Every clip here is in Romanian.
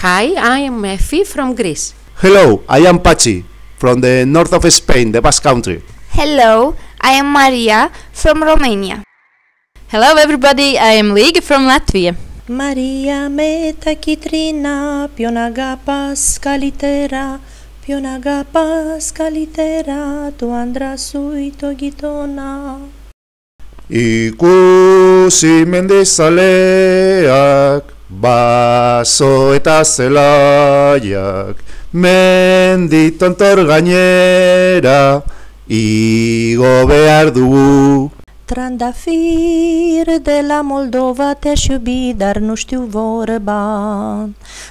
Hi, I am Effie from Greece. Hello, I am Pachi from the north of Spain, the Basque Country. Hello, I am Maria from Romania. Hello everybody, I am Liga from Latvia. Maria meta kitrina, pionagapas kalitera, tu andra suito gitona. Ikusi mendizaleak, baso eta zelaiak, menditontor gainera, igo behar dugu. Trandafir de la Moldova te-aș iubi, dar nu știu vorba.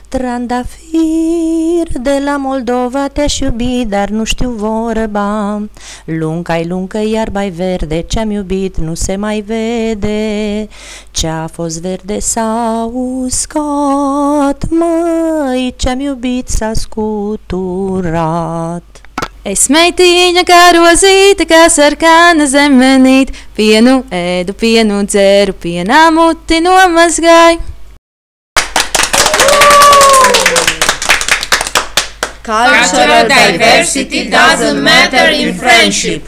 Trandafir de la Moldova te-aș iubi, dar nu știu vorba. Lunca-i luncă, iarba-i verde, ce-am iubit nu se mai vede. Ce-a fost verde s-a uscat, măi, ce-am iubit s-a scuturat. Es meitiņa kā rozīte, kā sarkana zemenīt, pienu ēdu, pienu dzeru, pienā muti nomazgāju. Cultural diversity doesn't matter in friendship.